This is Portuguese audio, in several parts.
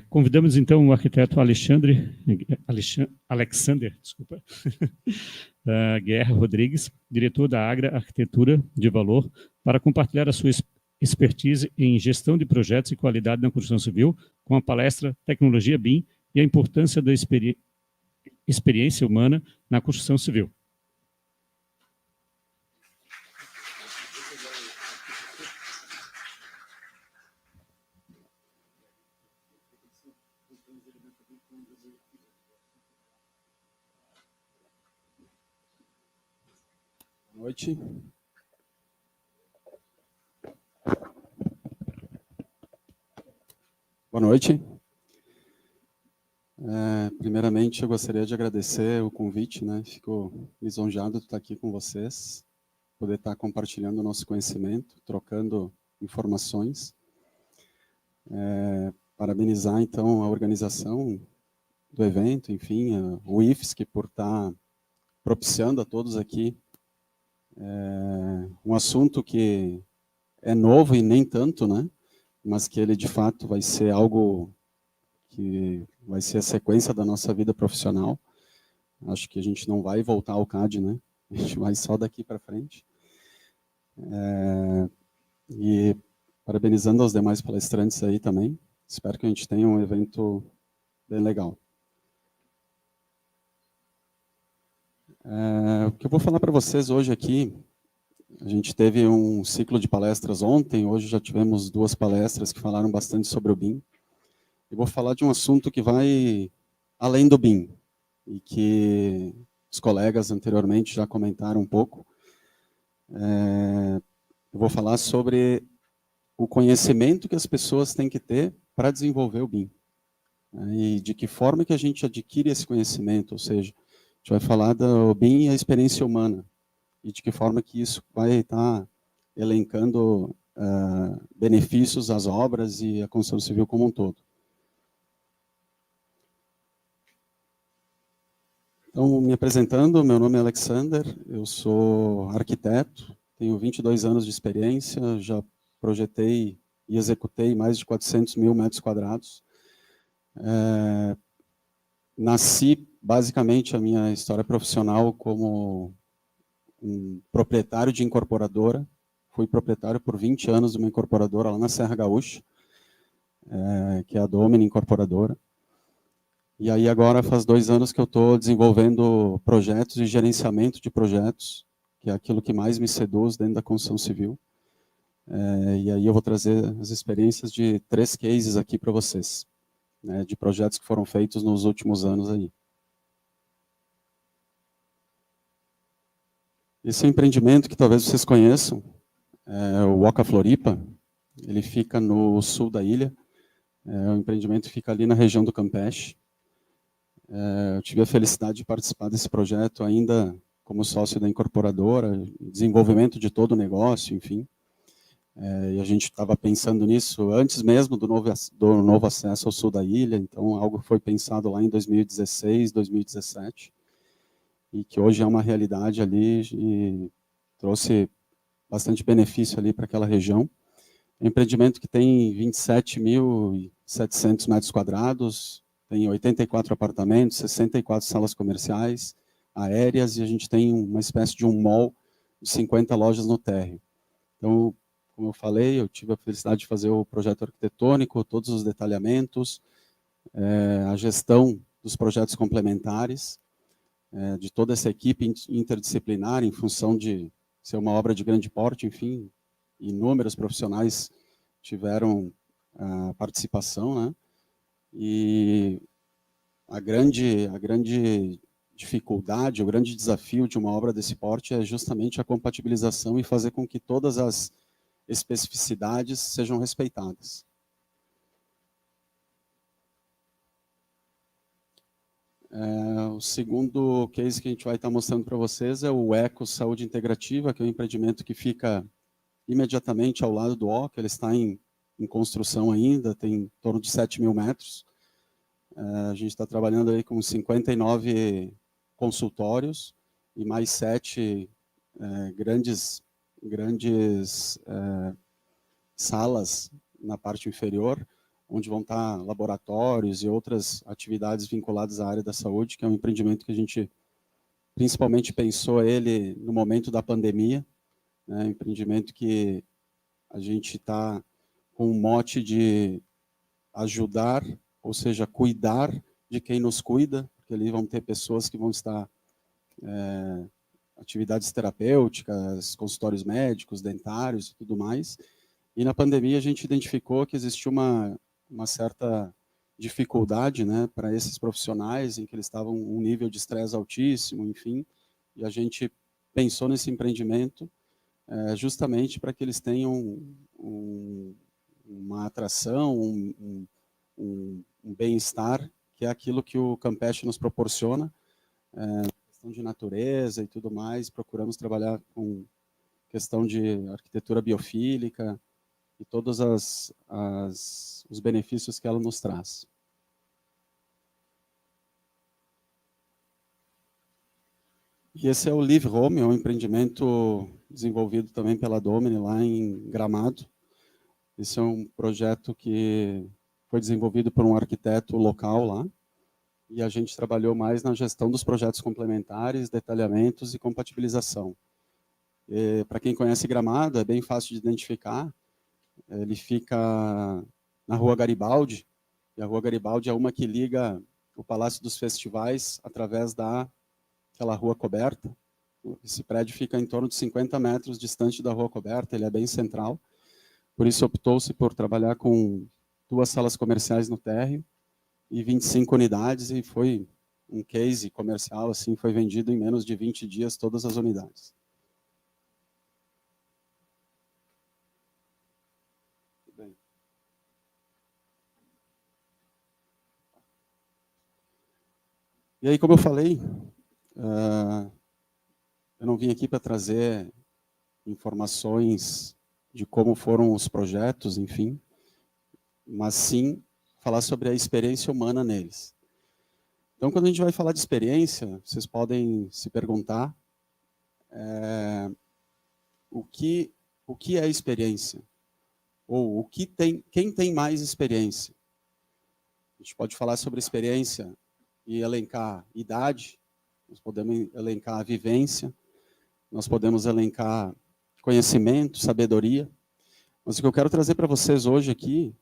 Convidamos, então, o arquiteto Alexander Guerra Rodrigues, diretor da Agra Arquitetura de Valor, para compartilhar a sua expertise em gestão de projetos e qualidade na construção civil, com a palestra Tecnologia BIM e a importância da experiência humana na construção civil. Boa noite. Boa noite. Primeiramente, eu gostaria de agradecer o convite, né? Fico lisonjeado de estar aqui com vocês, poder estar compartilhando o nosso conhecimento, trocando informações. Parabenizar, então, a organização do evento, enfim, o IFSC por estar propiciando a todos aqui um assunto que é novo e nem tanto, né? Mas que ele, de fato, vai ser algo que vai ser a sequência da nossa vida profissional. Acho que a gente não vai voltar ao CAD, né? A gente vai só daqui para frente. E parabenizando aos demais palestrantes aí também. Espero que a gente tenha um evento bem legal. O que eu vou falar para vocês hoje aqui, a gente teve um ciclo de palestras ontem, hoje já tivemos 2 palestras que falaram bastante sobre o BIM. Eu vou falar de um assunto que vai além do BIM, e que os colegas anteriormente já comentaram um pouco. Eu vou falar sobre o conhecimento que as pessoas têm que ter para desenvolver o BIM. E de que forma que a gente adquire esse conhecimento, ou seja, a gente vai falar do BIM e a experiência humana, e de que forma que isso vai estar elencando benefícios às obras e à construção civil como um todo. Então, me apresentando, meu nome é Alexander, eu sou arquiteto, tenho 22 anos de experiência, já projetei e executei mais de 400 mil metros quadrados. Nasci, basicamente, a minha história profissional como um proprietário de incorporadora. Fui proprietário por 20 anos de uma incorporadora lá na Serra Gaúcha, que é a Domini Incorporadora. E aí agora faz 2 anos que eu estou desenvolvendo projetos e gerenciamento de projetos, que é aquilo que mais me seduz dentro da construção civil. E aí eu vou trazer as experiências de 3 cases aqui para vocês, né, de projetos que foram feitos nos últimos anos aí. Esse é um empreendimento que talvez vocês conheçam, é o Oca Floripa. Ele fica no sul da ilha. O empreendimento fica ali na região do Campeche. Eu tive a felicidade de participar desse projeto ainda como sócio da incorporadora, desenvolvimento de todo o negócio, enfim. E a gente estava pensando nisso antes mesmo do novo acesso ao sul da ilha, então algo foi pensado lá em 2016, 2017, e que hoje é uma realidade ali e trouxe bastante benefício ali para aquela região. É um empreendimento que tem 27.700 metros quadrados, tem 84 apartamentos, 64 salas comerciais, aéreas, e a gente tem uma espécie de um mall de 50 lojas no térreo. Então, como eu falei, eu tive a felicidade de fazer o projeto arquitetônico, todos os detalhamentos, a gestão dos projetos complementares, de toda essa equipe interdisciplinar, em função de ser uma obra de grande porte, enfim, inúmeros profissionais tiveram participação, né? E a grande dificuldade, o grande desafio de uma obra desse porte é justamente a compatibilização e fazer com que todas as especificidades sejam respeitadas. O segundo case que a gente vai estar mostrando para vocês é o Eco Saúde Integrativa, que é um empreendimento que fica imediatamente ao lado do OCA. Ele está em construção ainda, tem em torno de 7.000 metros. A gente está trabalhando aí com 59 consultórios e mais 7 grandes salas na parte inferior, onde vão estar laboratórios e outras atividades vinculadas à área da saúde, que é um empreendimento que a gente principalmente pensou ele no momento da pandemia, né, um empreendimento que a gente está com um mote de ajudar, ou seja, cuidar de quem nos cuida, porque ali vão ter pessoas que vão estar atividades terapêuticas, consultórios médicos, dentários e tudo mais. E na pandemia a gente identificou que existia uma certa dificuldade, né, para esses profissionais, em que eles estavam um nível de estresse altíssimo, enfim, e a gente pensou nesse empreendimento justamente para que eles tenham uma atração, um bem-estar, que é aquilo que o Campeche nos proporciona, questão de natureza e tudo mais. Procuramos trabalhar com questão de arquitetura biofílica e todos os benefícios que ela nos traz. E esse é o Live Home, é um empreendimento desenvolvido também pela Domini lá em Gramado. Esse é um projeto que foi desenvolvido por um arquiteto local lá, e a gente trabalhou mais na gestão dos projetos complementares, detalhamentos e compatibilização. Para quem conhece Gramado, é bem fácil de identificar. Ele fica na Rua Garibaldi, e a Rua Garibaldi é uma que liga o Palácio dos Festivais através daquela rua coberta. Esse prédio fica em torno de 50 metros distante da rua coberta, ele é bem central. Por isso optou-se por trabalhar com 2 salas comerciais no térreo e 25 unidades, e foi um case comercial, assim, foi vendido em menos de 20 dias todas as unidades. Bem. E aí, como eu falei, eu não vim aqui para trazer informações de como foram os projetos, enfim, mas sim falar sobre a experiência humana neles. Então, quando a gente vai falar de experiência, vocês podem se perguntar o que é experiência? Ou quem tem mais experiência? A gente pode falar sobre experiência e elencar idade, nós podemos elencar a vivência, nós podemos elencar conhecimento, sabedoria. Mas o que eu quero trazer para vocês hoje aqui,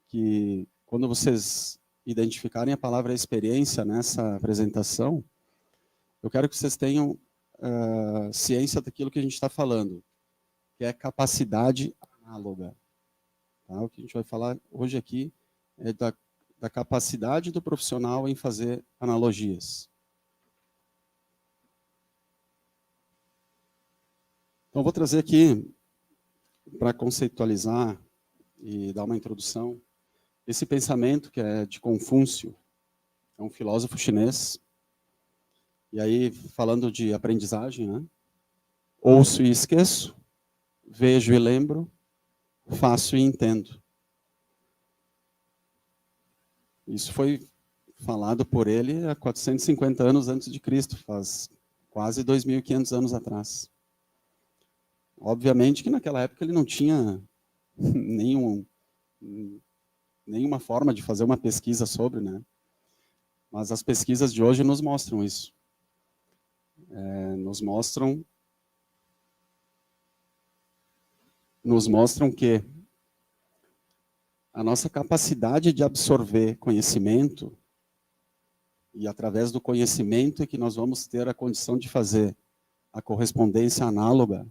que quando vocês identificarem a palavra experiência nessa apresentação, eu quero que vocês tenham ciência daquilo que a gente está falando, que é capacidade análoga. Tá? O que a gente vai falar hoje aqui é da capacidade do profissional em fazer analogias. Então, vou trazer aqui, para conceitualizar e dar uma introdução, esse pensamento que é de Confúcio, é um filósofo chinês, e aí, falando de aprendizagem, né? Ouço e esqueço, vejo e lembro, faço e entendo. Isso foi falado por ele há 450 anos antes de Cristo, faz quase 2.500 anos atrás. Obviamente que naquela época ele não tinha nenhuma forma de fazer uma pesquisa sobre, né? Mas as pesquisas de hoje nos mostram isso. Nos mostram que a nossa capacidade de absorver conhecimento, e através do conhecimento é que nós vamos ter a condição de fazer a correspondência análoga,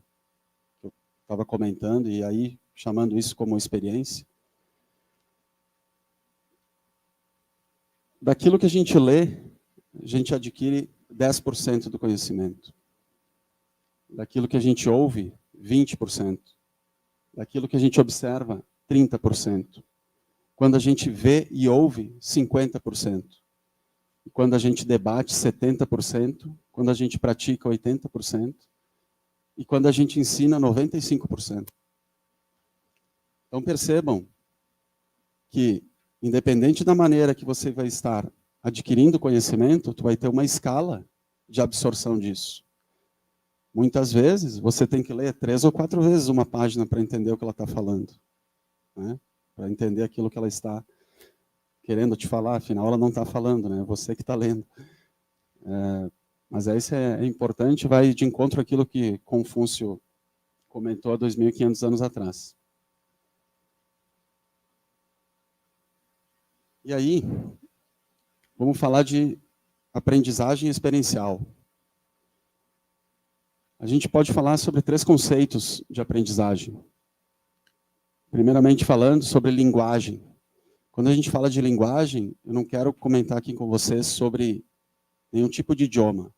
que eu estava comentando, e aí chamando isso como experiência. Daquilo que a gente lê, a gente adquire 10% do conhecimento. Daquilo que a gente ouve, 20%. Daquilo que a gente observa, 30%. Quando a gente vê e ouve, 50%. E quando a gente debate, 70%. Quando a gente pratica, 80%. E quando a gente ensina, 95%. Então percebam que, independente da maneira que você vai estar adquirindo conhecimento, tu vai ter uma escala de absorção disso. Muitas vezes, você tem que ler 3 ou 4 vezes uma página para entender o que ela está falando, né? Para entender aquilo que ela está querendo te falar, afinal ela não está falando, né? É você que está lendo. Mas isso é importante, vai de encontro àquilo que Confúcio comentou há 2.500 anos atrás. E aí, vamos falar de aprendizagem experiencial. A gente pode falar sobre 3 conceitos de aprendizagem. Primeiramente falando sobre linguagem. Quando a gente fala de linguagem, eu não quero comentar aqui com vocês sobre nenhum tipo de idioma.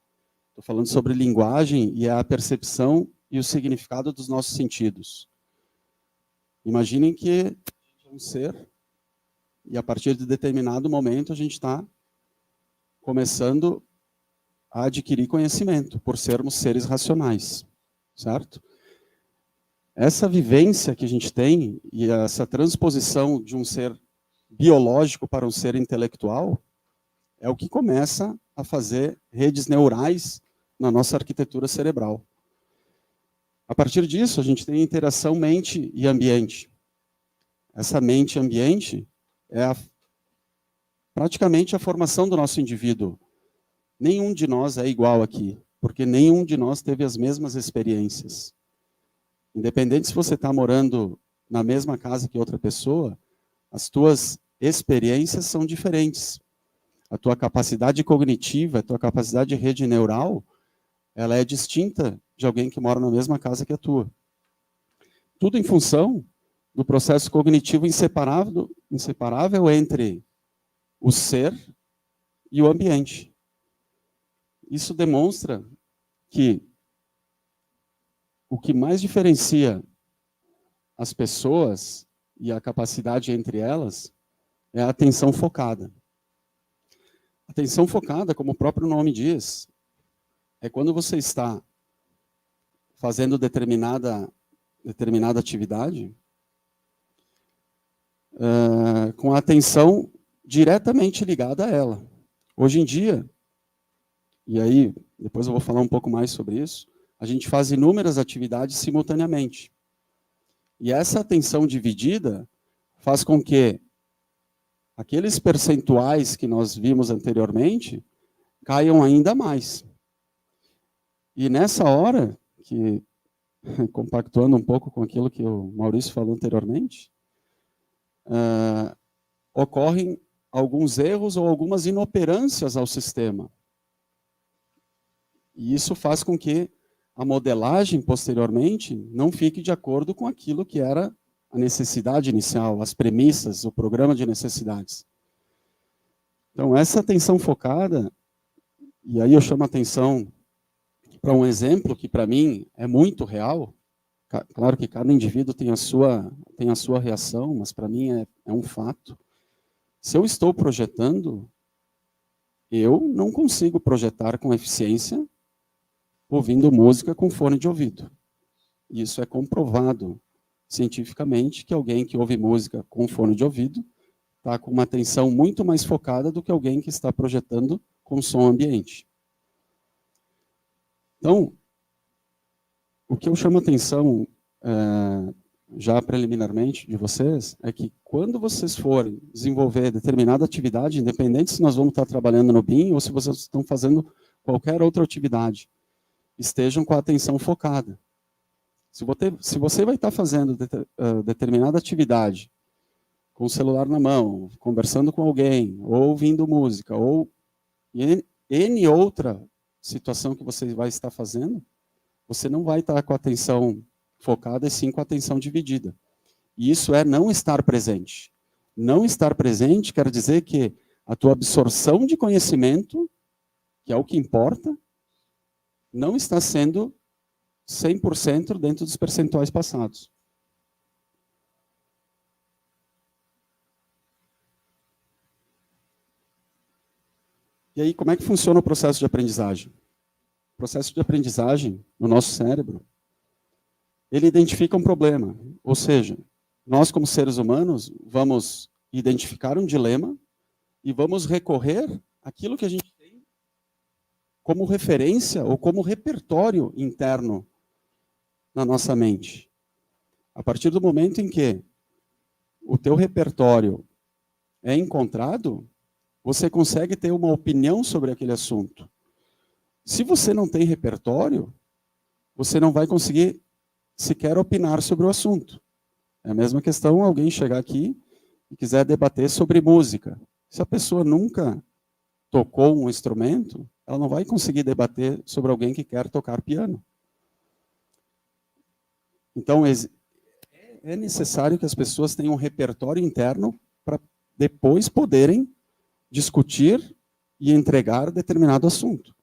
Estou falando sobre linguagem e a percepção e o significado dos nossos sentidos. Imaginem que é um ser e a partir de determinado momento a gente está começando a adquirir conhecimento, por sermos seres racionais, certo? Essa vivência que a gente tem e essa transposição de um ser biológico para um ser intelectual é o que começa a fazer redes neurais na nossa arquitetura cerebral. A partir disso, a gente tem a interação mente e ambiente. Essa mente e ambiente é praticamente a formação do nosso indivíduo. Nenhum de nós é igual aqui, porque nenhum de nós teve as mesmas experiências. Independente se você está morando na mesma casa que outra pessoa, as tuas experiências são diferentes. A tua capacidade cognitiva, a tua capacidade de rede neural, ela é distinta de alguém que mora na mesma casa que a tua. Tudo em função do processo cognitivo inseparável entre o ser e o ambiente. Isso demonstra que o que mais diferencia as pessoas e a capacidade entre elas é a atenção focada. A atenção focada, como o próprio nome diz, é quando você está fazendo determinada atividade com a atenção diretamente ligada a ela. Hoje em dia, e aí depois eu vou falar um pouco mais sobre isso, a gente faz inúmeras atividades simultaneamente. E essa atenção dividida faz com que aqueles percentuais que nós vimos anteriormente caiam ainda mais. E nessa hora, que compactuando um pouco com aquilo que o Maurício falou anteriormente, ocorrem alguns erros ou algumas inoperâncias ao sistema. E isso faz com que a modelagem, posteriormente, não fique de acordo com aquilo que era a necessidade inicial, as premissas, o programa de necessidades. Então, essa atenção focada, e aí eu chamo a atenção para um exemplo que, para mim, é muito real. Claro que cada indivíduo tem a sua reação, mas para mim é um fato. Se eu estou projetando, eu não consigo projetar com eficiência ouvindo música com fone de ouvido. Isso é comprovado cientificamente, que alguém que ouve música com fone de ouvido está com uma atenção muito mais focada do que alguém que está projetando com som ambiente. Então, o que eu chamo a atenção já preliminarmente de vocês é que quando vocês forem desenvolver determinada atividade, independente se nós vamos estar trabalhando no BIM ou se vocês estão fazendo qualquer outra atividade, estejam com a atenção focada. Se você vai estar fazendo determinada atividade com o celular na mão, conversando com alguém, ou ouvindo música, ou N outra situação que você vai estar fazendo, você não vai estar com a atenção focada, e sim com a atenção dividida. E isso é não estar presente. Não estar presente quer dizer que a tua absorção de conhecimento, que é o que importa, não está sendo 100% dentro dos percentuais passados. E aí, como é que funciona o processo de aprendizagem? O processo de aprendizagem, no nosso cérebro, ele identifica um problema. Ou seja, nós, como seres humanos, vamos identificar um dilema e vamos recorrer àquilo que a gente tem como referência ou como repertório interno na nossa mente. A partir do momento em que o teu repertório é encontrado, você consegue ter uma opinião sobre aquele assunto. Se você não tem repertório, você não vai conseguir sequer opinar sobre o assunto. É a mesma questão alguém chegar aqui e quiser debater sobre música. Se a pessoa nunca tocou um instrumento, ela não vai conseguir debater sobre alguém que quer tocar piano. Então, é necessário que as pessoas tenham um repertório interno para depois poderem discutir e entregar determinado assunto.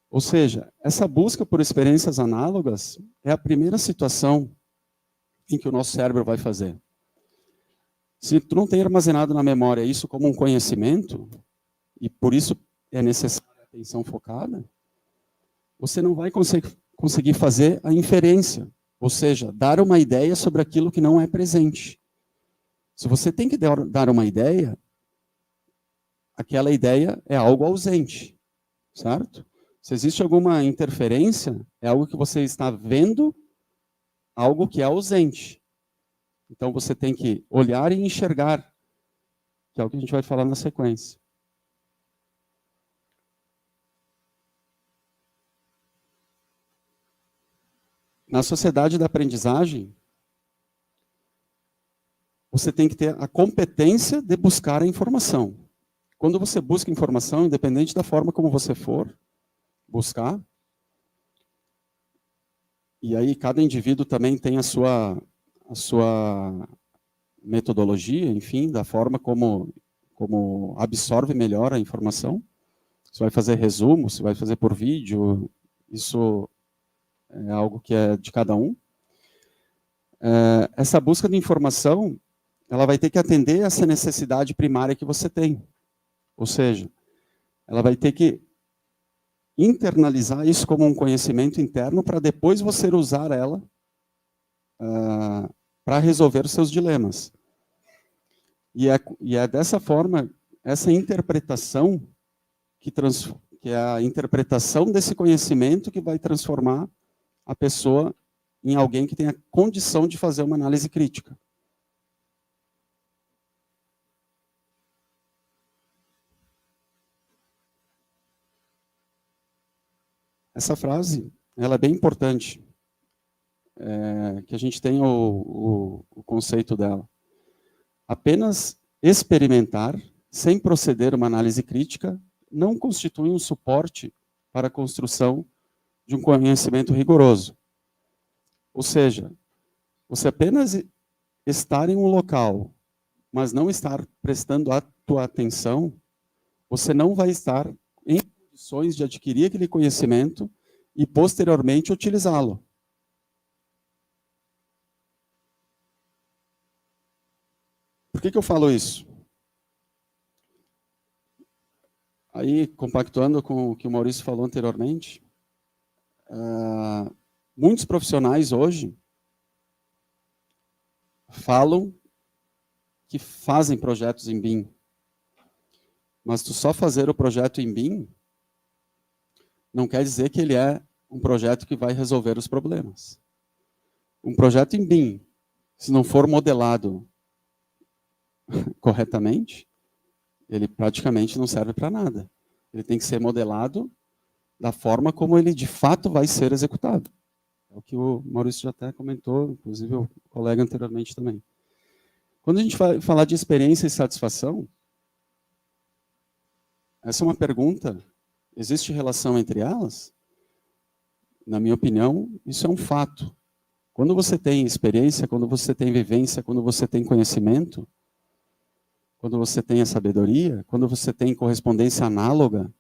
Ou seja, essa busca por experiências análogas é a primeira situação em que o nosso cérebro vai fazer. Se tu não tem armazenado na memória isso como um conhecimento, e por isso é necessária a atenção focada, você não vai conseguir fazer a inferência, ou seja, dar uma ideia sobre aquilo que não é presente. Se você tem que dar uma ideia, aquela ideia é algo ausente, certo? Se existe alguma interferência, é algo que você está vendo, algo que é ausente. Então você tem que olhar e enxergar, que é o que a gente vai falar na sequência. Na sociedade da aprendizagem, você tem que ter a competência de buscar a informação. Quando você busca informação, independente da forma como você for buscar, e aí cada indivíduo também tem a sua metodologia, enfim, da forma como absorve melhor a informação. Você vai fazer resumo, você vai fazer por vídeo, isso é algo que é de cada um. Essa busca de informação, ela vai ter que atender essa necessidade primária que você tem. Ou seja, ela vai ter que internalizar isso como um conhecimento interno para depois você usar ela para resolver os seus dilemas. E é dessa forma, essa interpretação, que é a interpretação desse conhecimento que vai transformar a pessoa em alguém que tenha condição de fazer uma análise crítica. Essa frase, ela é bem importante, que a gente tenha o conceito dela. Apenas experimentar, sem proceder uma análise crítica, não constitui um suporte para a construção de um conhecimento rigoroso. Ou seja, você apenas estar em um local, mas não estar prestando a tua atenção, você não vai estar em condições de adquirir aquele conhecimento e posteriormente utilizá-lo. Por que eu falo isso? Aí, compactuando com o que o Maurício falou anteriormente, muitos profissionais hoje falam que fazem projetos em BIM. Mas tu só fazer o projeto em BIM não quer dizer que ele é um projeto que vai resolver os problemas. Um projeto em BIM, se não for modelado corretamente, ele praticamente não serve para nada. Ele tem que ser modelado da forma como ele de fato vai ser executado. É o que o Maurício já até comentou, inclusive o colega anteriormente também. Quando a gente vai falar de experiência e satisfação, essa é uma pergunta, existe relação entre elas? Na minha opinião, isso é um fato. Quando você tem experiência, quando você tem vivência, quando você tem conhecimento, quando você tem a sabedoria, quando você tem correspondência análoga,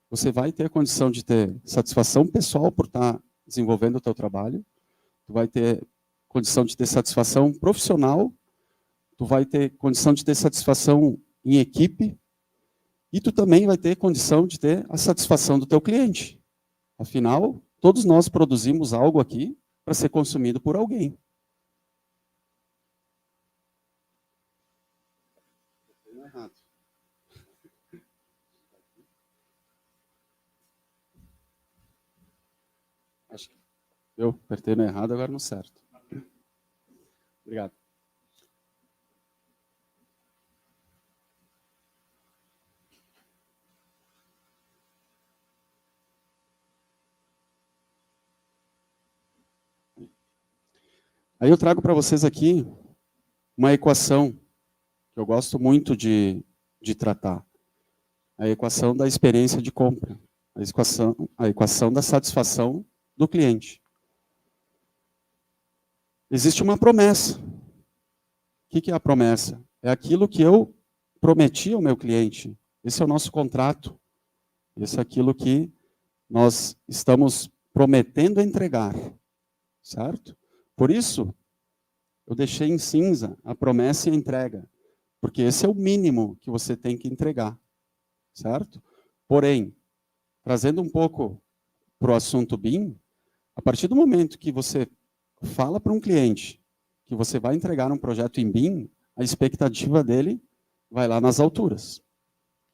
você vai ter a condição de ter satisfação pessoal por estar desenvolvendo o teu trabalho, tu vai ter condição de ter satisfação profissional, tu vai ter condição de ter satisfação em equipe, e tu também vai ter condição de ter a satisfação do teu cliente. Afinal, todos nós produzimos algo aqui para ser consumido por alguém. Acho que eu apertei no errado, agora no certo. Obrigado. Aí eu trago para vocês aqui uma equação que eu gosto muito de tratar. A equação da experiência de compra. A equação da satisfação do cliente. Existe uma promessa. O que é a promessa? É aquilo que eu prometi ao meu cliente. Esse é o nosso contrato. Esse é aquilo que nós estamos prometendo entregar. Certo? Por isso, eu deixei em cinza a promessa e a entrega. Porque esse é o mínimo que você tem que entregar. Certo? Porém, trazendo um pouco para o assunto BIM, a partir do momento que você fala para um cliente que você vai entregar um projeto em BIM, a expectativa dele vai lá nas alturas.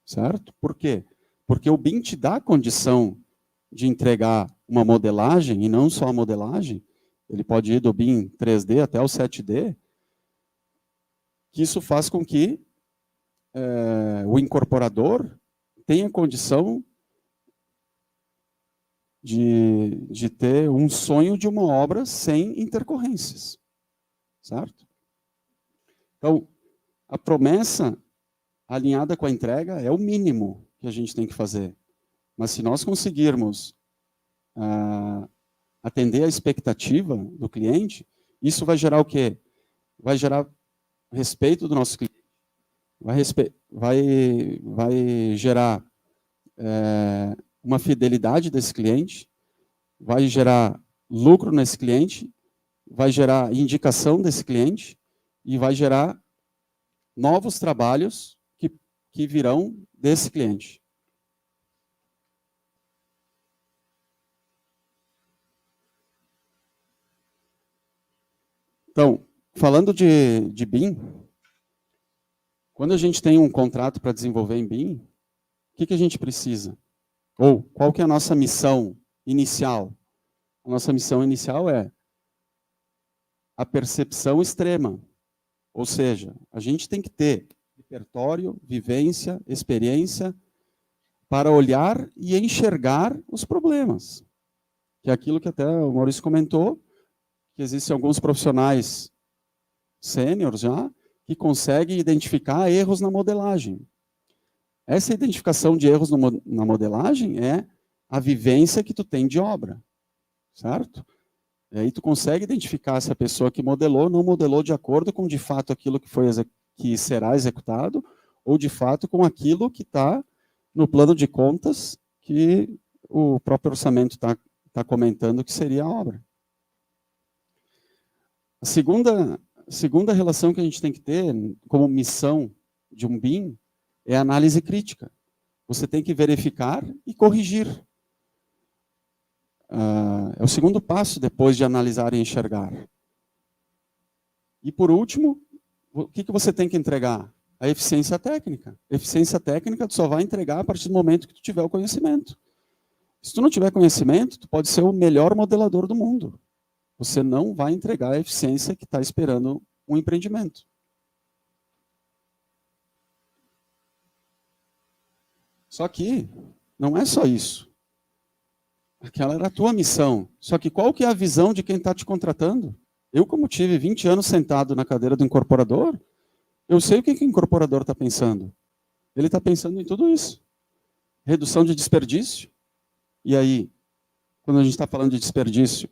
Certo? Por quê? Porque o BIM te dá a condição de entregar uma modelagem, e não só a modelagem, ele pode ir do BIM 3D até o 7D, que isso faz com que o incorporador tenha condição de ter um sonho de uma obra sem intercorrências. Certo? Então, a promessa alinhada com a entrega é o mínimo que a gente tem que fazer. Mas se nós conseguirmos atender a expectativa do cliente, isso vai gerar o quê? Vai gerar respeito do nosso cliente, vai gerar uma fidelidade desse cliente, vai gerar lucro nesse cliente, vai gerar indicação desse cliente e vai gerar novos trabalhos que virão desse cliente. Então, falando de BIM, quando a gente tem um contrato para desenvolver em BIM, o que a gente precisa? Ou qual que é a nossa missão inicial? A nossa missão inicial é a percepção extrema. Ou seja, a gente tem que ter repertório, vivência, experiência para olhar e enxergar os problemas. Que é aquilo que até o Maurício comentou, que existem alguns profissionais sêniores já, que conseguem identificar erros na modelagem. Essa identificação de erros na modelagem é a vivência que tu tem de obra, certo? E aí tu consegue identificar se a pessoa que modelou não modelou de acordo com, de fato, aquilo que será executado, ou, de fato, com aquilo que está no plano de contas que o próprio orçamento está comentando que seria a obra. A segunda relação que a gente tem que ter como missão de um BIM é a análise crítica. Você tem que verificar e corrigir. É o segundo passo depois de analisar e enxergar. E por último, o que você tem que entregar? A eficiência técnica. Eficiência técnica tu só vai entregar a partir do momento que tu tiver o conhecimento. Se tu não tiver conhecimento, tu pode ser o melhor modelador do mundo. Você não vai entregar a eficiência que está esperando um empreendimento. Só que não é só isso. Aquela era a tua missão. Só que qual que é a visão de quem está te contratando? Eu, como tive 20 anos sentado na cadeira do incorporador, eu sei o que o incorporador está pensando. Ele está pensando em tudo isso. Redução de desperdício. E aí, quando a gente está falando de desperdício,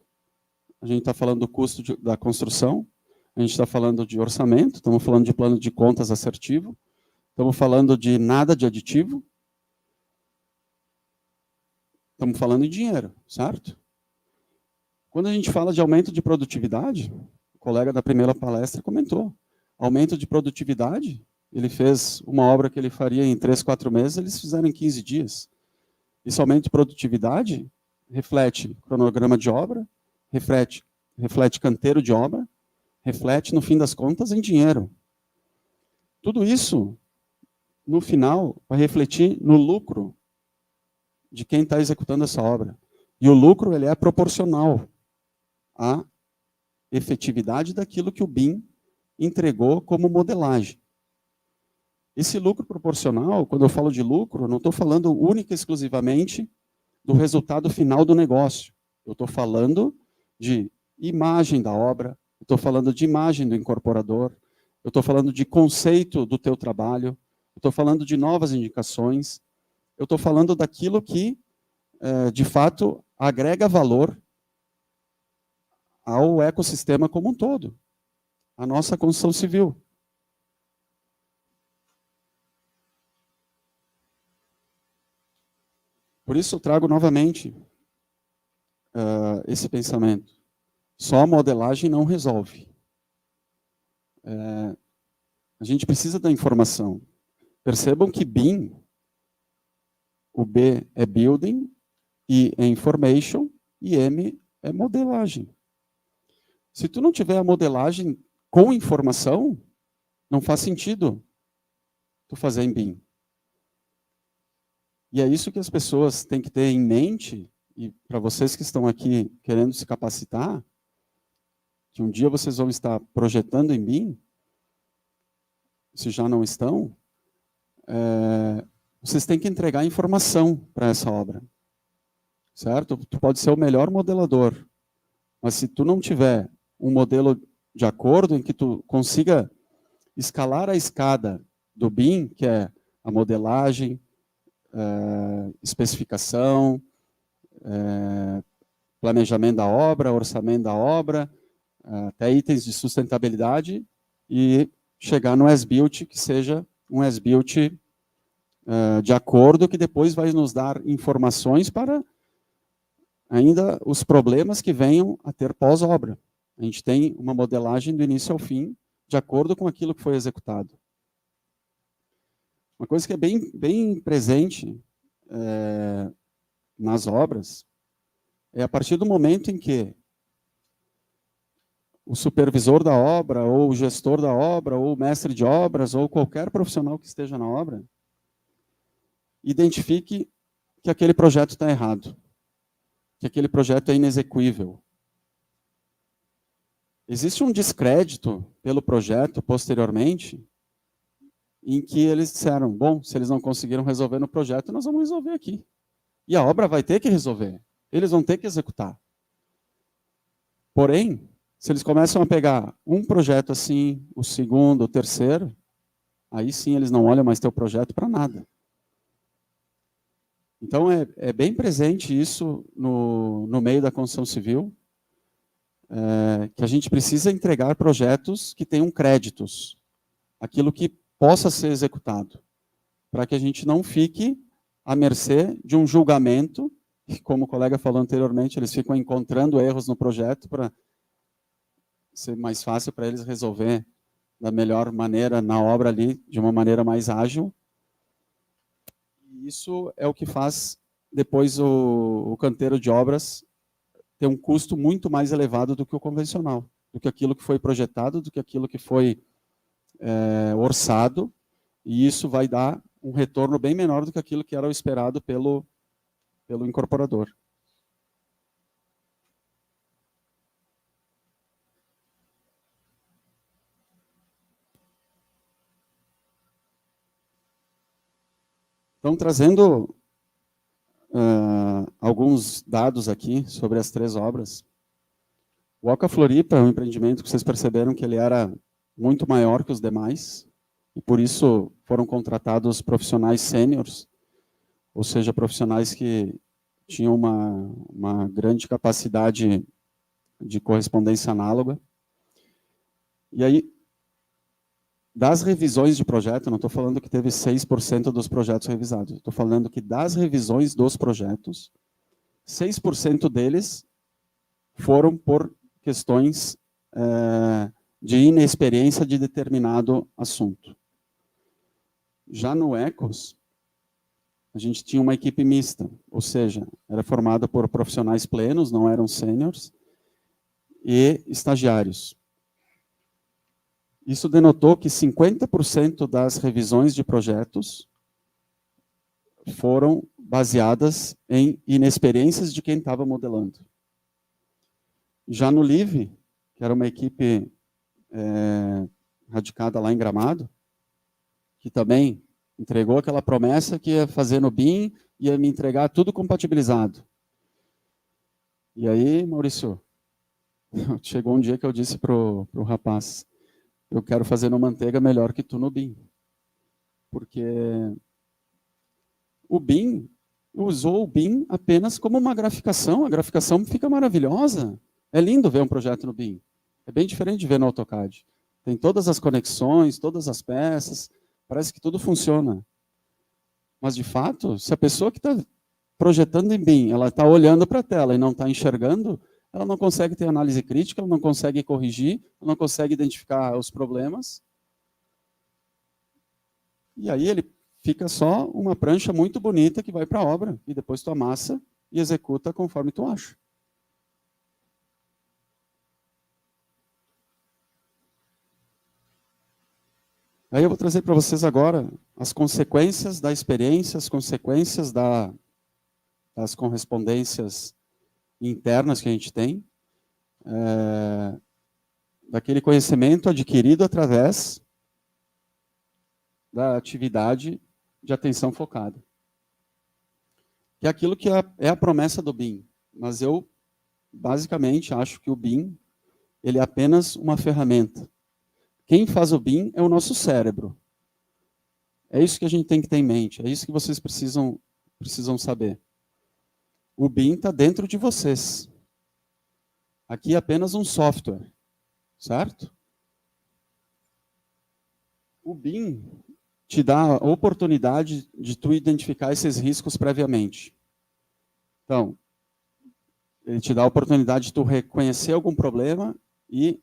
a gente está falando do custo da construção, a gente está falando de orçamento, estamos falando de plano de contas assertivo, estamos falando de nada de aditivo, estamos falando em dinheiro, certo? Quando a gente fala de aumento de produtividade, o colega da primeira palestra comentou, aumento de produtividade, ele fez uma obra que ele faria em 3, 4 meses, eles fizeram em 15 dias. Esse aumento de produtividade reflete cronograma de obra, reflete canteiro de obra, reflete, no fim das contas, em dinheiro. Tudo isso, no final, vai refletir no lucro de quem está executando essa obra. E o lucro ele é proporcional à efetividade daquilo que o BIM entregou como modelagem. Esse lucro proporcional, quando eu falo de lucro, eu não estou falando única e exclusivamente do resultado final do negócio. Eu estou falando de imagem da obra, eu estou falando de imagem do incorporador, eu estou falando de conceito do teu trabalho, eu estou falando de novas indicações, eu estou falando daquilo que, de fato, agrega valor ao ecossistema como um todo, a nossa construção civil. Por isso eu trago novamente esse pensamento. Só a modelagem não resolve. A gente precisa da informação. Percebam que BIM, o B é Building, I é Information e M é modelagem. Se tu não tiver a modelagem com informação, não faz sentido tu fazer em BIM. E é isso que as pessoas têm que ter em mente, e para vocês que estão aqui querendo se capacitar, que um dia vocês vão estar projetando em BIM, se já não estão, vocês têm que entregar informação para essa obra. Certo? Tu pode ser o melhor modelador, mas se tu não tiver um modelo de acordo em que tu consiga escalar a escada do BIM, que é a modelagem, especificação, planejamento da obra, orçamento da obra, até itens de sustentabilidade, e chegar no as-built, que seja um as-built de acordo, que depois vai nos dar informações para ainda os problemas que venham a ter pós-obra. A gente tem uma modelagem do início ao fim, de acordo com aquilo que foi executado. Uma coisa que é bem presente nas obras é a partir do momento em que o supervisor da obra, ou o gestor da obra, ou o mestre de obras, ou qualquer profissional que esteja na obra, identifique que aquele projeto está errado, que aquele projeto é inexequível. Existe um descrédito pelo projeto, posteriormente, em que eles disseram, bom, se eles não conseguiram resolver no projeto, nós vamos resolver aqui. E a obra vai ter que resolver. Eles vão ter que executar. Porém, se eles começam a pegar um projeto assim, o segundo, o terceiro, aí sim eles não olham mais teu projeto para nada. Então, é bem presente isso no meio da construção civil, que a gente precisa entregar projetos que tenham créditos, aquilo que possa ser executado, para que a gente não fique à mercê de um julgamento, que, como o colega falou anteriormente, eles ficam encontrando erros no projeto para ser mais fácil para eles resolver da melhor maneira na obra ali, de uma maneira mais ágil. E isso é o que faz depois o canteiro de obras ter um custo muito mais elevado do que o convencional, do que aquilo que foi projetado, do que aquilo que foi orçado, e isso vai dar um retorno bem menor do que aquilo que era o esperado pelo incorporador. Então, trazendo alguns dados aqui sobre as 3 obras. O Oca Floripa é um empreendimento que vocês perceberam que ele era muito maior que os demais, e por isso foram contratados profissionais sêniores, ou seja, profissionais que tinham uma grande capacidade de correspondência análoga. E aí, das revisões de projeto, não estou falando que teve 6% dos projetos revisados, estou falando que das revisões dos projetos, 6% deles foram por questões de inexperiência de determinado assunto. Já no Ecos, a gente tinha uma equipe mista, ou seja, era formada por profissionais plenos, não eram sêniores, e estagiários. Isso denotou que 50% das revisões de projetos foram baseadas em inexperiências de quem estava modelando. Já no LIVE, que era uma equipe radicada lá em Gramado, que também entregou aquela promessa que ia fazer no BIM, ia me entregar tudo compatibilizado. E aí, Maurício, Chegou um dia que eu disse pro rapaz, eu quero fazer no Manteiga melhor que tu no BIM. Porque o BIM usou o BIM apenas como uma graficação. A graficação fica maravilhosa. É lindo ver um projeto no BIM. É bem diferente de ver no AutoCAD. Tem todas as conexões, todas as peças, parece que tudo funciona. Mas, de fato, se a pessoa que está projetando em BIM, ela está olhando para a tela e não está enxergando, ela não consegue ter análise crítica, ela não consegue corrigir, ela não consegue identificar os problemas. E aí ele fica só uma prancha muito bonita que vai para a obra, e depois tu amassa e executa conforme tu acha. Aí eu vou trazer para vocês agora as consequências da experiência, as consequências das correspondências internas que a gente tem, daquele conhecimento adquirido através da atividade de atenção focada. Que é aquilo que é a promessa do BIM. Mas eu, basicamente, acho que o BIM ele é apenas uma ferramenta. Quem faz o BIM é o nosso cérebro. É isso que a gente tem que ter em mente, é isso que vocês precisam saber. O BIM está dentro de vocês. Aqui é apenas um software, certo? O BIM te dá a oportunidade de tu identificar esses riscos previamente. Então, ele te dá a oportunidade de tu reconhecer algum problema e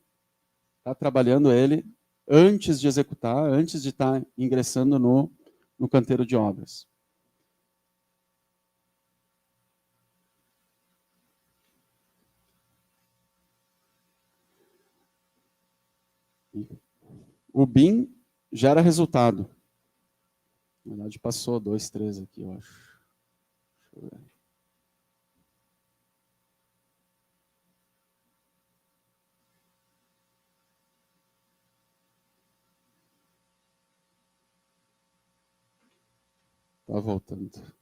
estar trabalhando ele antes de executar, antes de estar ingressando no canteiro de obras. O BIM gera resultado. Na verdade, passou 2, 3 aqui, eu acho. Deixa eu ver. Tá voltando.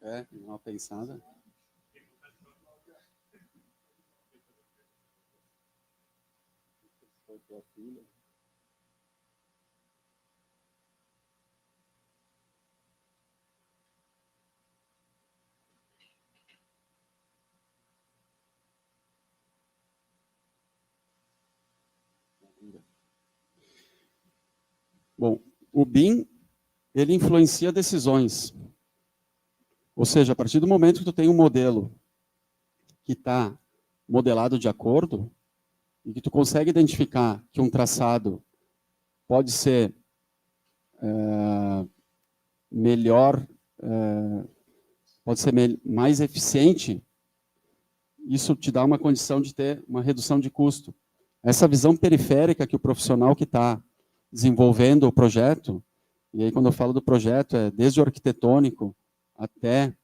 É, uma pensada. Foi tua filha. Bom, o BIM, ele influencia decisões. Ou seja, a partir do momento que tu tem um modelo que está modelado de acordo, e que tu consegue identificar que um traçado pode ser melhor, pode ser mais eficiente, isso te dá uma condição de ter uma redução de custo. Essa visão periférica que o profissional que está desenvolvendo o projeto, e aí quando eu falo do projeto, é desde o arquitetônico até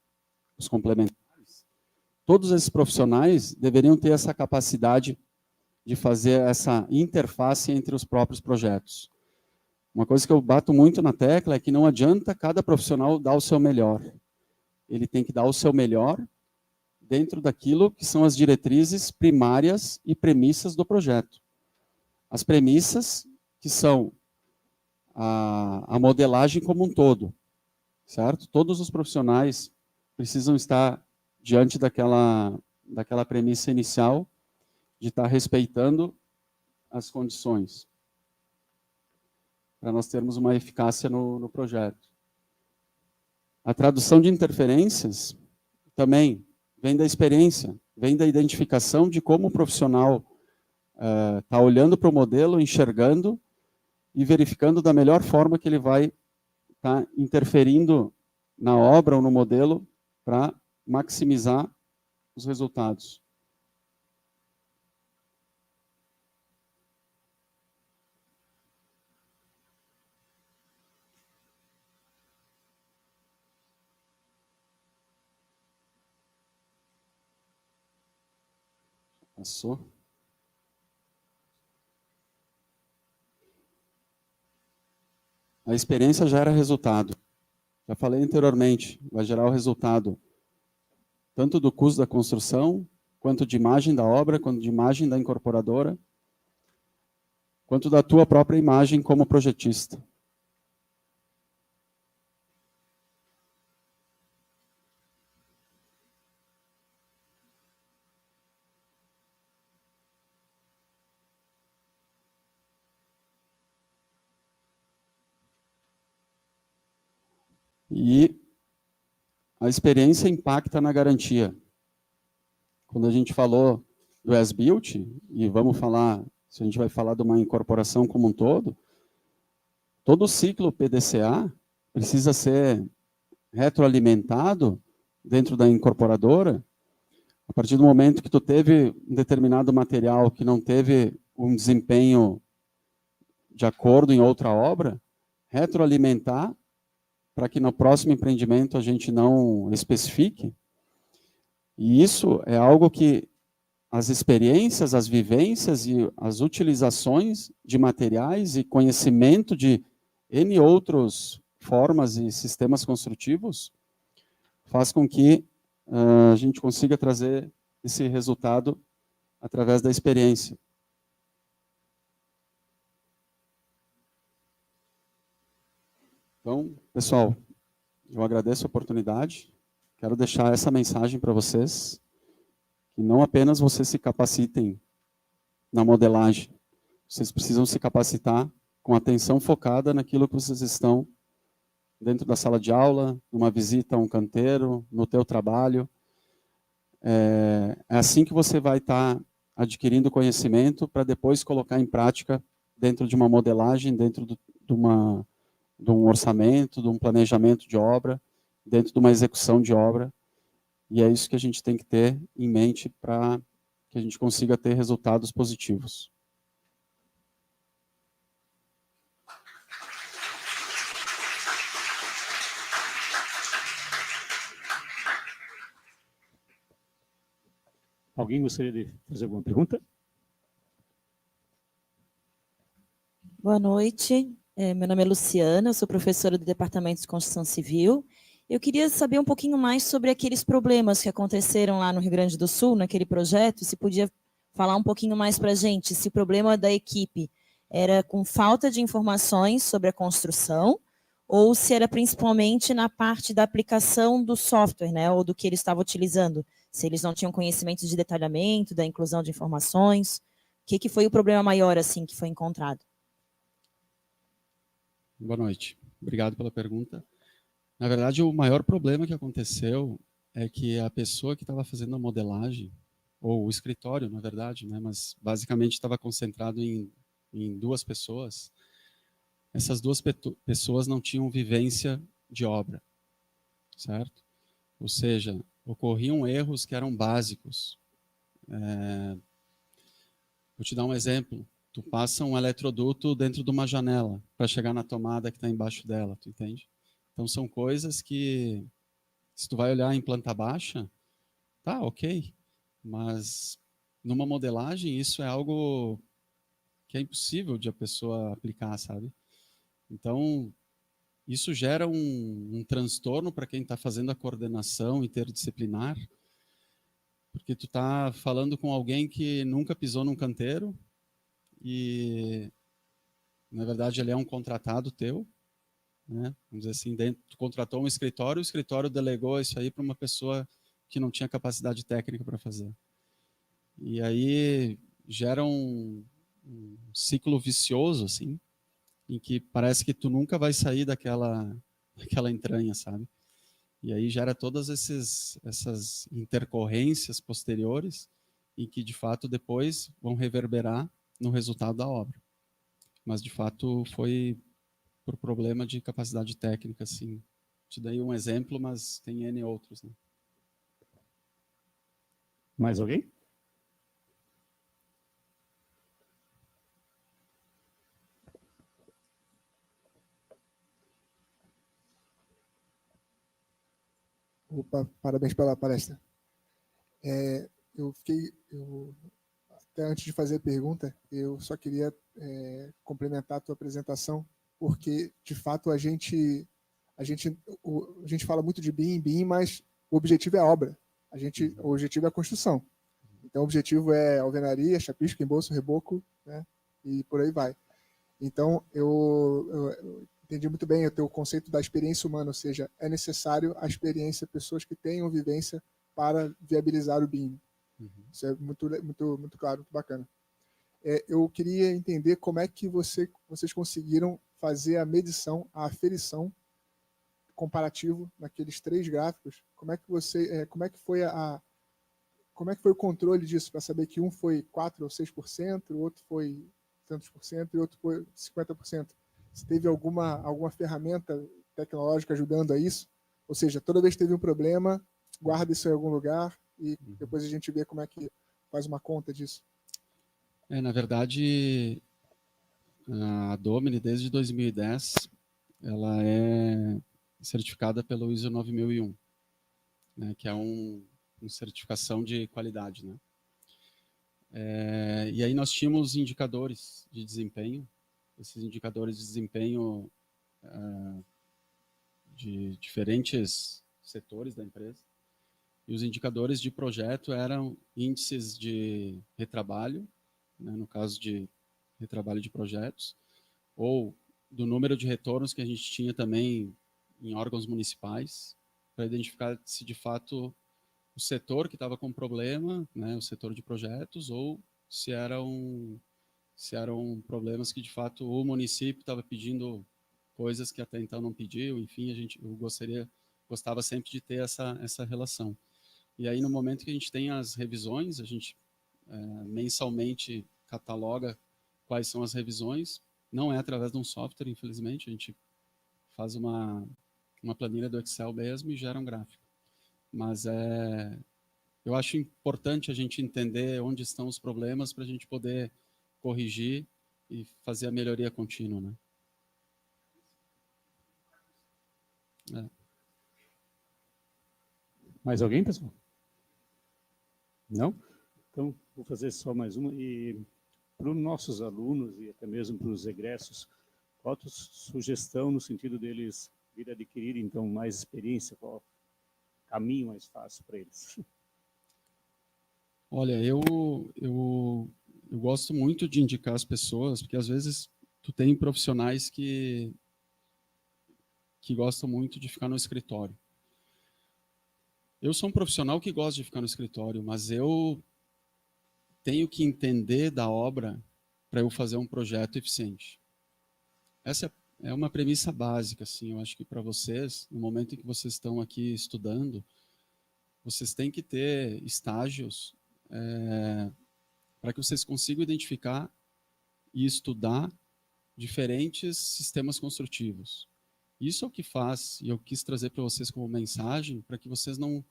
os complementares, todos esses profissionais deveriam ter essa capacidade de fazer essa interface entre os próprios projetos. Uma coisa que eu bato muito na tecla é que não adianta cada profissional dar o seu melhor. Ele tem que dar o seu melhor dentro daquilo que são as diretrizes primárias e premissas do projeto. As premissas que são a modelagem como um todo, certo? Todos os profissionais precisam estar diante daquela premissa inicial de estar respeitando as condições para nós termos uma eficácia no projeto. A tradução de interferências também vem da experiência, vem da identificação de como o profissional está olhando para o modelo, enxergando e verificando da melhor forma que ele vai estar interferindo na obra ou no modelo para maximizar os resultados. Passou? a experiência gera resultado. Já falei anteriormente, vai gerar o resultado tanto do custo da construção, quanto de imagem da obra, quanto de imagem da incorporadora, quanto da tua própria imagem como projetista. E a experiência impacta na garantia. Quando a gente falou do as-built, e vamos falar, se a gente vai falar de uma incorporação como um todo o ciclo PDCA precisa ser retroalimentado dentro da incorporadora. A partir do momento que tu teve um determinado material que não teve um desempenho de acordo em outra obra, retroalimentar para que no próximo empreendimento a gente não especifique. E isso é algo que as experiências, as vivências e as utilizações de materiais e conhecimento de N outras formas e sistemas construtivos faz com que a gente consiga trazer esse resultado através da experiência. Então, pessoal, eu agradeço a oportunidade. Quero deixar essa mensagem para vocês, que não apenas vocês se capacitem na modelagem, vocês precisam se capacitar com atenção focada naquilo que vocês estão dentro da sala de aula, numa visita a um canteiro, no teu trabalho. É assim que você vai estar adquirindo conhecimento para depois colocar em prática dentro de uma modelagem, dentro de um orçamento, de um planejamento de obra, dentro de uma execução de obra. E é isso que a gente tem que ter em mente para que a gente consiga ter resultados positivos. Alguém gostaria de fazer alguma pergunta? Boa noite, meu nome é Luciana, eu sou professora do Departamento de Construção Civil. Eu queria saber um pouquinho mais sobre aqueles problemas que aconteceram lá no Rio Grande do Sul, naquele projeto, se podia falar um pouquinho mais para a gente, se o problema da equipe era com falta de informações sobre a construção, ou se era principalmente na parte da aplicação do software, né, ou do que eles estavam utilizando, se eles não tinham conhecimento de detalhamento, da inclusão de informações, o que foi o problema maior assim que foi encontrado? Boa noite. Obrigado pela pergunta. Na verdade, o maior problema que aconteceu é que a pessoa que estava fazendo a modelagem, ou o escritório, na verdade, né, mas basicamente estava concentrado em duas pessoas, essas duas pessoas não tinham vivência de obra, certo? Ou seja, ocorriam erros que eram básicos. Vou te dar um exemplo. Tu passa um eletroduto dentro de uma janela para chegar na tomada que está embaixo dela, tu entende? Então são coisas que, se tu vai olhar em planta baixa, tá, ok, mas numa modelagem isso é algo que é impossível de a pessoa aplicar, sabe? Então isso gera um transtorno para quem está fazendo a coordenação interdisciplinar, porque tu está falando com alguém que nunca pisou num canteiro e, na verdade, ele é um contratado teu, né? Vamos dizer assim, tu contratou um escritório, o escritório delegou isso aí para uma pessoa que não tinha capacidade técnica para fazer. E aí gera um ciclo vicioso, assim, em que parece que tu nunca vai sair daquela entranha, sabe? E aí gera todas essas intercorrências posteriores e que, de fato, depois vão reverberar no resultado da obra. Mas, de fato, foi por problema de capacidade técnica, assim. Te dei um exemplo, mas tem N outros, né? Mais alguém? Opa, parabéns pela palestra. Até antes de fazer a pergunta, eu só queria complementar a tua apresentação, porque, de fato, a gente fala muito de BIM, mas o objetivo é a obra. O objetivo é a construção. Então, o objetivo é alvenaria, chapisco, embolso, reboco, né? E por aí vai. Então, eu entendi muito bem o teu conceito da experiência humana, ou seja, é necessário a experiência, pessoas que tenham vivência para viabilizar o BIM. Isso é muito, muito, muito claro, muito bacana. Eu queria entender como é que vocês conseguiram fazer a medição, a aferição comparativo naqueles 3 gráficos. Como é que foi o controle disso para saber que um foi 4 ou 6%, o outro foi tantos por cento e o outro foi 50%? Se teve alguma ferramenta tecnológica ajudando a isso? Ou seja, toda vez que teve um problema, guarda isso em algum lugar e depois a gente vê como é que faz uma conta disso. Na verdade, a Domini, desde 2010, ela é certificada pelo ISO 9001, né, que é uma certificação de qualidade, né? E aí nós tínhamos indicadores de desempenho, esses indicadores de desempenho de diferentes setores da empresa, e os indicadores de projeto eram índices de retrabalho, né, no caso de retrabalho de projetos, ou do número de retornos que a gente tinha também em órgãos municipais, para identificar se de fato o setor que estava com problema, né, o setor de projetos, ou se eram problemas que de fato o município estava pedindo coisas que até então não pediu. Enfim, eu gostava sempre de ter essa relação. E aí, no momento que a gente tem as revisões, a gente mensalmente cataloga quais são as revisões. Não é através de um software, infelizmente, a gente faz uma planilha do Excel mesmo e gera um gráfico. Mas eu acho importante a gente entender onde estão os problemas para a gente poder corrigir e fazer a melhoria contínua, né? Mais alguém, pessoal? Não? Então, vou fazer só mais uma. E para os nossos alunos e até mesmo para os egressos, qual a tua sugestão no sentido deles vir adquirir, então, mais experiência? Qual o caminho mais fácil para eles? Olha, eu gosto muito de indicar as pessoas, porque às vezes tu tem profissionais que gostam muito de ficar no escritório. Eu sou um profissional que gosta de ficar no escritório, mas eu tenho que entender da obra para eu fazer um projeto eficiente. Essa é uma premissa básica, assim. Eu acho que para vocês, no momento em que vocês estão aqui estudando, vocês têm que ter estágios para que vocês consigam identificar e estudar diferentes sistemas construtivos. Isso é o que faz, e eu quis trazer para vocês como mensagem, para que vocês não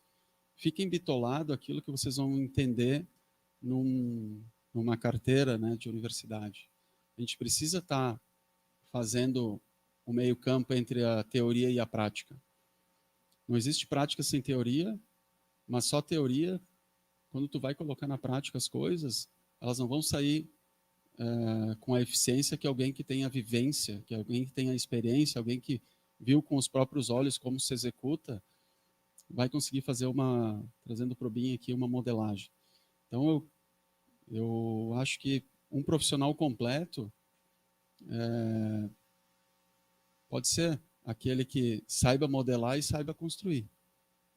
fiquem bitolados aquilo que vocês vão entender numa carteira, né, de universidade. A gente precisa estar fazendo o meio-campo entre a teoria e a prática. Não existe prática sem teoria, mas só teoria, quando tu vai colocar na prática as coisas, elas não vão sair com a eficiência que alguém que tem a vivência, que alguém que tem a experiência, alguém que viu com os próprios olhos como se executa, vai conseguir fazer trazendo para o BIM aqui, uma modelagem. Então, eu acho que um profissional completo pode ser aquele que saiba modelar e saiba construir.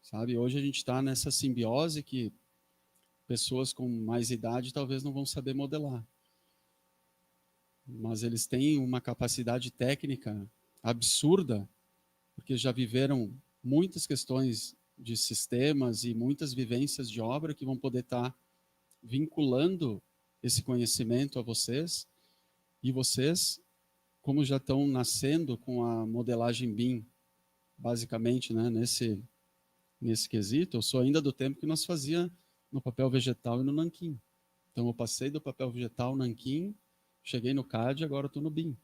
Sabe? Hoje a gente está nessa simbiose que pessoas com mais idade talvez não vão saber modelar. Mas eles têm uma capacidade técnica absurda, porque já viveram muitas questões de sistemas e muitas vivências de obra que vão poder estar vinculando esse conhecimento a vocês, e vocês, como já estão nascendo com a modelagem BIM, basicamente, né, nesse quesito, eu sou ainda do tempo que nós fazia no papel vegetal e no nanquim. Então eu passei do papel vegetal nanquim, cheguei no CAD, agora estou no BIM.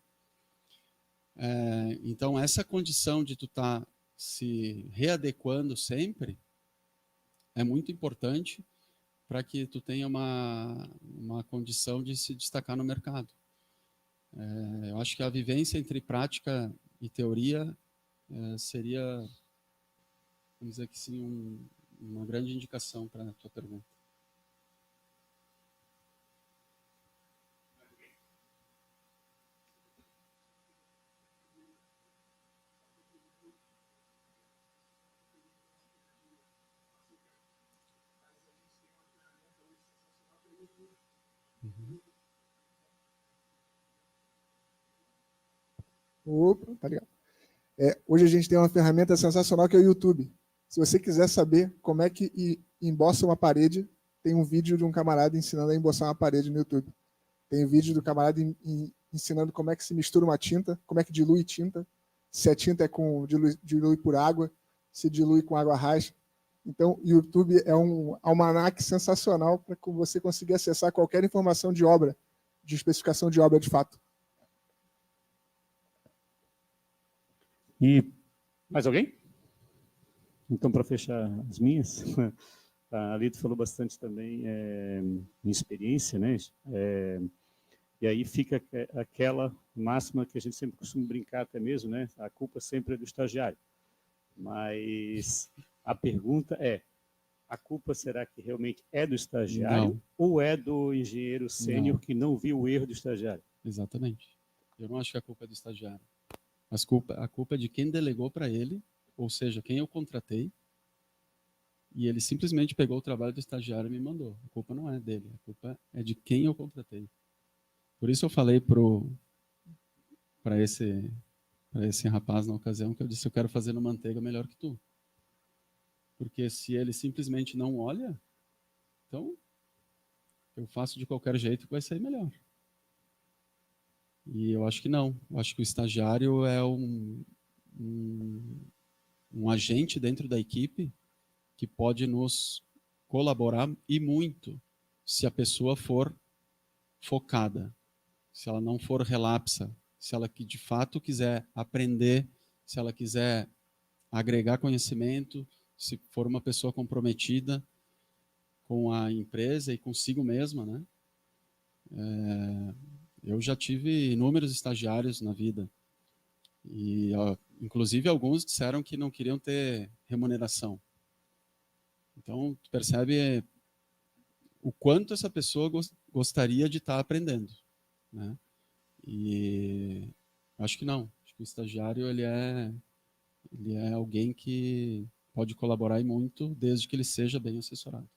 Então essa condição de tu estar se readequando sempre é muito importante para que tu tenha uma condição de se destacar no mercado. Eu acho que a vivência entre prática e teoria seria, vamos dizer que sim, uma grande indicação para a tua pergunta. Opa, tá ligado. Hoje a gente tem uma ferramenta sensacional que é o YouTube. Se você quiser saber como é que embossa uma parede, tem um vídeo de um camarada ensinando a emboçar uma parede no YouTube. Tem um vídeo do camarada ensinando como é que se mistura uma tinta, como é que dilui tinta, se a tinta dilui por água, se dilui com água rasa. Então, o YouTube é um almanaque sensacional para você conseguir acessar qualquer informação de obra, de especificação de obra de fato. E mais alguém? Então, para fechar as minhas, a Lito falou bastante também em experiência, né? E aí fica aquela máxima que a gente sempre costuma brincar até mesmo, né? A culpa sempre é do estagiário. Mas a pergunta é, a culpa será que realmente é do estagiário Não. ou é do engenheiro sênior que não viu o erro do estagiário? Exatamente. Eu não acho que a culpa é do estagiário. A culpa é de quem delegou para ele, ou seja, quem eu contratei, e ele simplesmente pegou o trabalho do estagiário e me mandou. A culpa não é dele, a culpa é de quem eu contratei. Por isso eu falei para esse rapaz na ocasião que eu disse, eu quero fazer no manteiga melhor que tu. Porque se ele simplesmente não olha, então eu faço de qualquer jeito que vai sair melhor. E eu acho que não. Eu acho que o estagiário é um agente dentro da equipe que pode nos colaborar e muito se a pessoa for focada, se ela não for relapsa, se ela que de fato quiser aprender, se ela quiser agregar conhecimento, se for uma pessoa comprometida com a empresa e consigo mesma, né? Eu já tive inúmeros estagiários na vida e, inclusive, alguns disseram que não queriam ter remuneração. Então, tu percebe o quanto essa pessoa gostaria de estar aprendendo, né? E acho que não. Acho que o estagiário ele é alguém que pode colaborar e muito, desde que ele seja bem assessorado.